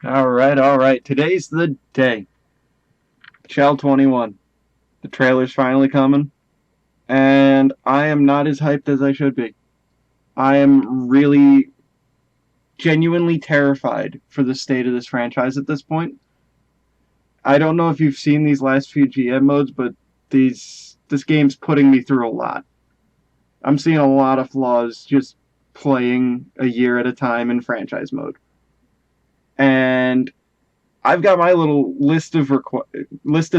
All right. Today's the day. Chell 21. The trailer's finally coming, and I am not as hyped as I should be. I am really genuinely terrified for the state of this franchise at this point. I don't know if you've seen these last few GM modes, but this game's putting me through a lot. I'm seeing a lot of flaws just playing a year at a time in franchise mode. And I've got my little list of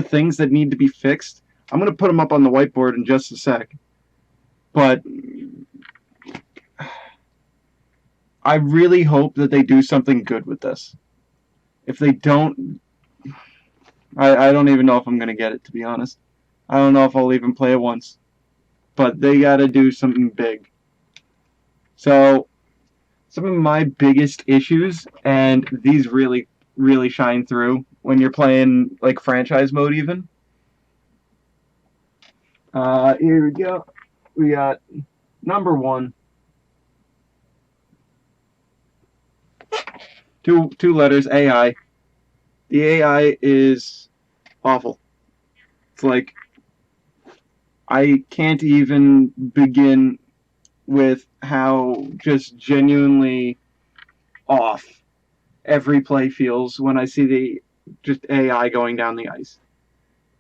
things that need to be fixed. I'm going to put them up on the whiteboard in just a sec. But I really hope that they do something good with this. If they don't, I don't even know if I'm going to get it, to be honest. I don't know if I'll even play it once. But they got to do something big. So, some of my biggest issues, and these really shine through when you're playing like franchise mode, even. Here we go. We got number one, two letters, AI. The AI is awful. It's like I can't even begin with how just genuinely off every play feels when I see the just AI going down the ice.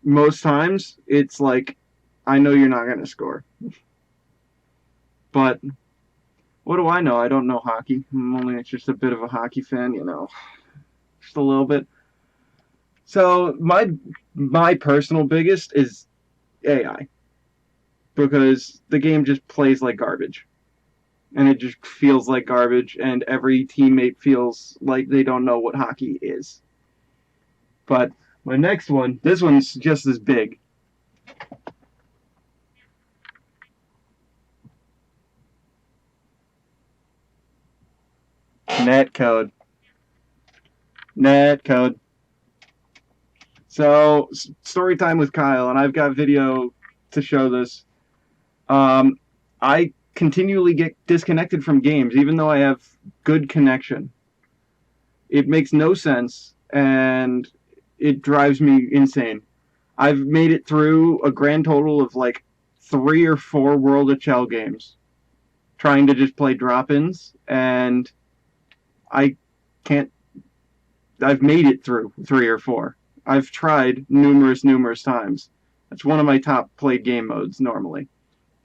Most times it's like I know you're not going to score. But what do I know? I don't know hockey. I'm only just a bit of a hockey fan, just a little bit. So my personal biggest is AI because the game just plays like garbage. And it just feels like garbage, and every teammate feels like they don't know what hockey is. But my next one, this one's just as big. Net code. Net code. So, story time with Kyle, and I've got video to show this. I continually get disconnected from games, even though I have good connection. It makes no sense, and it drives me insane. I've made it through a grand total of like 3 or 4 World of Chell games, trying to just play drop-ins, and I can't. I've made it through 3 or 4. I've tried numerous times. That's one of my top played game modes normally.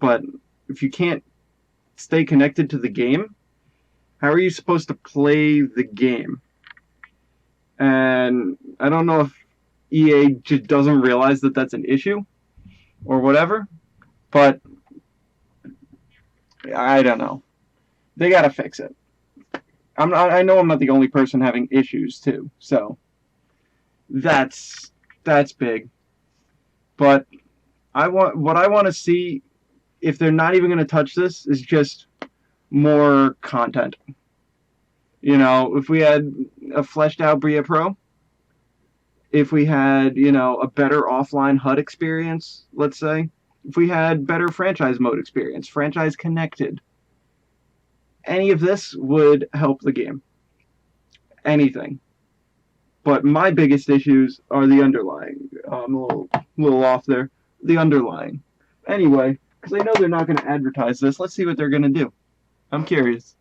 But if you can't stay connected to the game, how are you supposed to play the game? And I don't know if EA just doesn't realize that that's an issue or whatever, but I don't know. They gotta fix it. I know I'm not the only person having issues too, so that's big. But what I want to see if they're not even going to touch this is just more content. If we had a fleshed out Bria Pro, if we had, a better offline HUD experience, let's say, if we had better franchise mode experience, franchise connected, any of this would help the game. Anything. But my biggest issues are the underlying. I'm a little off there. The underlying. Anyway, because I know they're not going to advertise this, let's see what they're going to do. I'm curious.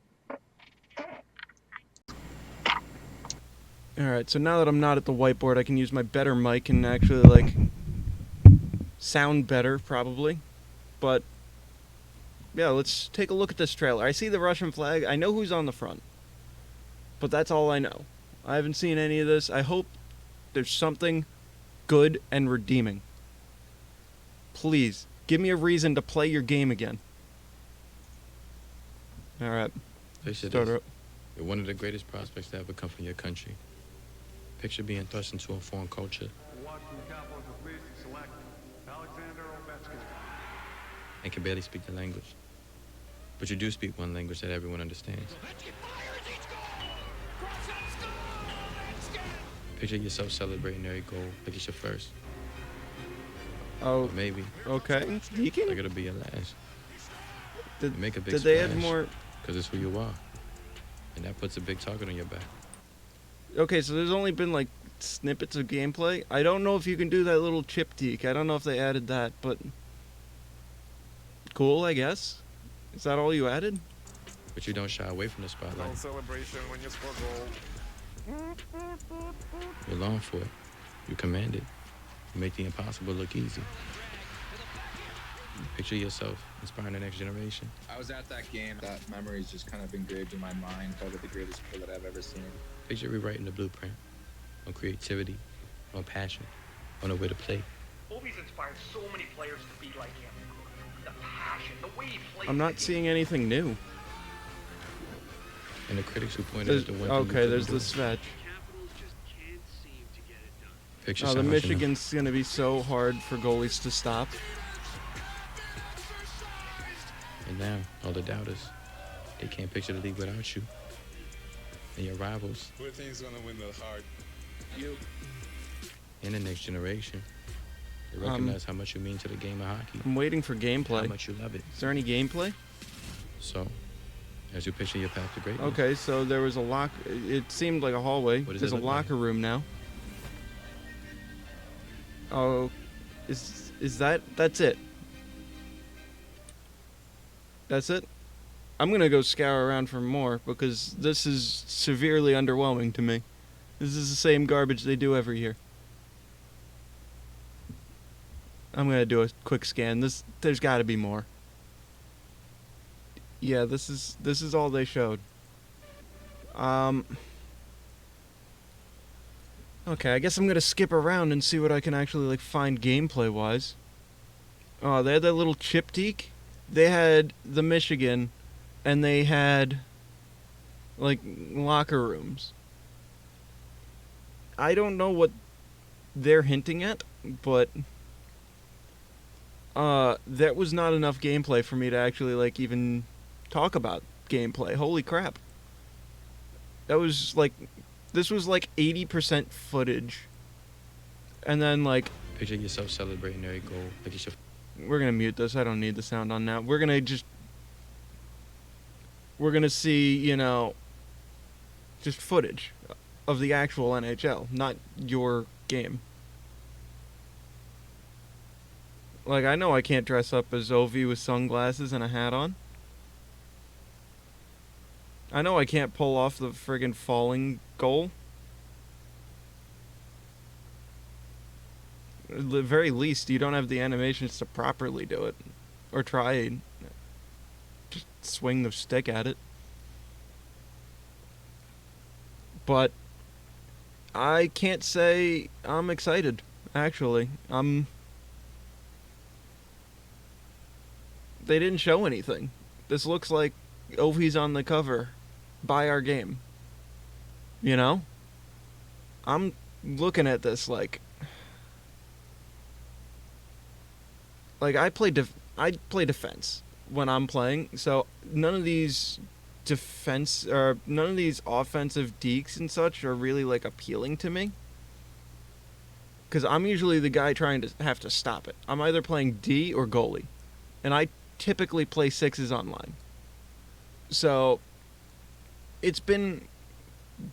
Alright, so now that I'm not at the whiteboard, I can use my better mic and actually, sound better, probably. But, yeah, let's take a look at this trailer. I see the Russian flag. I know who's on the front. But that's all I know. I haven't seen any of this. I hope there's something good and redeeming. Please, give me a reason to play your game again. Alright. Picture Start this. up. You're one of the greatest prospects to ever come from your country. Picture being thrust into a foreign culture and can barely speak the language. But you do speak one language that everyone understands. Picture yourself celebrating every goal like it's your first. Oh, Or maybe okay. He like can. it'll be your last. Did, Make a big did they add splash. more? Because it's who you are. And that puts a big target on your back. Okay, so there's only been like snippets of gameplay. I don't know if you can do that little chip teak. I don't know if they added that, but cool, I guess. Is that all you added? But you don't shy away from the spotlight. No celebration when you score goal. You long for it. You command it. You make the impossible look easy. Picture yourself inspiring the next generation. I was at that game. That memory's just kind of engraved in my mind. Probably the greatest player that I've ever seen. Picture rewriting the blueprint on creativity, on passion, on a way to play. Ovi's inspired so many players to be like him. The passion, the way he plays. I'm not seeing anything new. And the critics who pointed at the one thing Okay, you there's couldn't the do. Svetch. Picture Oh, the someone from Michigan's gonna be so hard for goalies to stop. And now, all the doubters, they can't picture the league without you. And your rivals, Who do you think is gonna win the heart? You. and the next generation. They recognize how much you mean to the game of hockey, I'm waiting for how gameplay. much you love it. Is there any gameplay? So, as you picture your path to greatness, Okay, so there was a lock. It seemed like a hallway. What does There's it a look like? locker room now. Oh, is that's it? That's it? I'm gonna go scour around for more because this is severely underwhelming to me. This is the same garbage they do every year. I'm gonna do a quick scan. There's got to be more. Yeah, this is all they showed. Okay, I guess I'm gonna skip around and see what I can actually like find gameplay wise. Oh, they had that little chip teak. They had the Michigan, and they had like locker rooms. I don't know what they're hinting at, but that was not enough gameplay for me to actually like even talk about gameplay. Holy crap. That was like this was like 80% footage. And then like picture yourself celebrating every goal. Like it's your we're going to mute this. I don't need the sound on now. We're going to see, you know, just footage of the actual NHL, not your game. Like, I know I can't dress up as Ovi with sunglasses and a hat on. I know I can't pull off the friggin' falling goal. At the very least, you don't have the animations to properly do it. Or try and just swing the stick at it. But I can't say I'm excited, actually. They didn't show anything. This looks like Ovi's on the cover. Buy our game. You know? I'm looking at this like I play defense when I'm playing, so none of these defense or none of these offensive deeks and such are really like appealing to me. Cuz I'm usually the guy trying to have to stop it. I'm either playing D or goalie. And I typically play sixes online. So it's been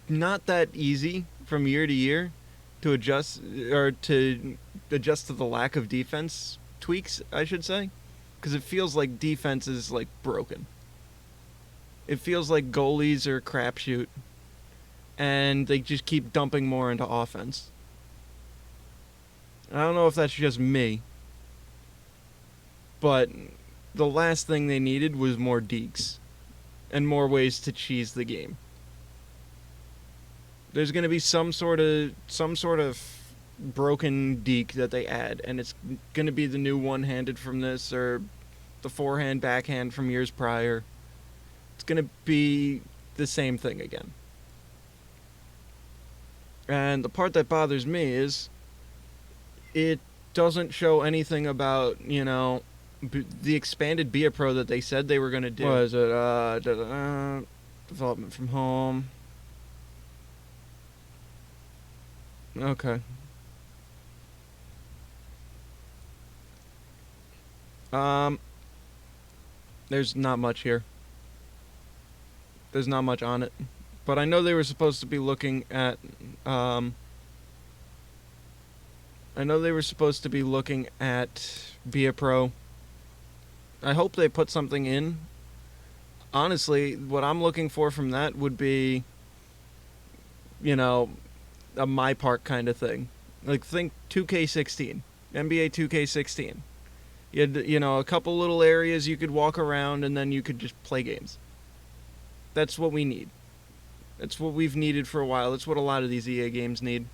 not that easy from year to year to adjust to the lack of defense tweaks, I should say, because it feels like defense is like broken. It feels like goalies are crapshoot, and they just keep dumping more into offense. I don't know if that's just me, but the last thing they needed was more deeks and more ways to cheese the game. There's going to be some sort of broken deke that they add, and it's going to be the new one-handed from this or the forehand backhand from years prior. It's going to be the same thing again. And the part that bothers me is it doesn't show anything about, you know, the expanded Be a Pro that they said they were going to do. What is it? Development from home. Okay. There's not much here. There's not much on it. But I know they were supposed to be looking at Be a Pro. I hope they put something in. Honestly, what I'm looking for from that would be, you know, a My Park kind of thing. Like, think 2K16, NBA 2K16. You had, a couple little areas you could walk around and then you could just play games. That's what we need. That's what we've needed for a while. That's what a lot of these EA games need.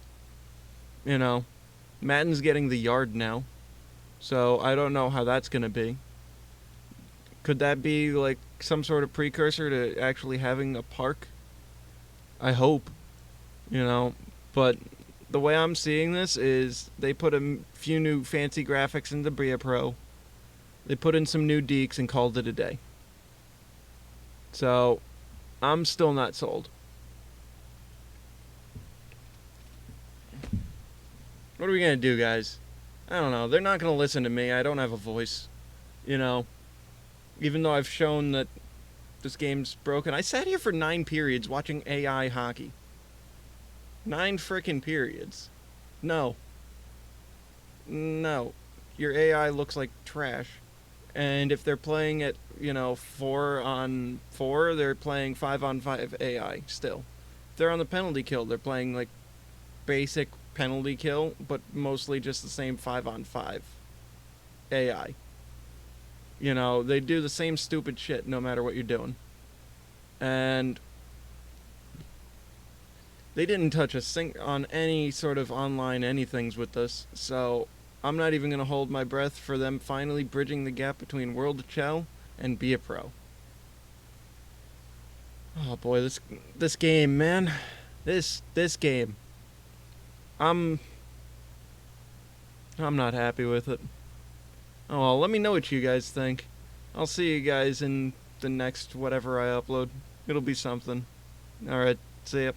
Madden's getting the yard now, so I don't know how that's going to be. Could that be like some sort of precursor to actually having a park? I hope, but the way I'm seeing this is they put a few new fancy graphics into Bria Pro. They put in some new deeks and called it a day. So, I'm still not sold. What are we going to do, guys? I don't know. They're not going to listen to me. I don't have a voice. Even though I've shown that this game's broken. I sat here for 9 periods watching AI hockey. 9 frickin' periods. No. Your AI looks like trash. And if they're playing at, 4-on-4, they're playing 5-on-5 AI still. If they're on the penalty kill, they're playing like basic penalty kill, but mostly just the same 5-on-5 AI. They do the same stupid shit no matter what you're doing. And they didn't touch on any sort of online anythings with this, so I'm not even going to hold my breath for them finally bridging the gap between World of Chell and Be a Pro. Oh boy, this game, man. This game. I'm not happy with it. Oh well, let me know what you guys think. I'll see you guys in the next whatever I upload. It'll be something. Alright, see ya.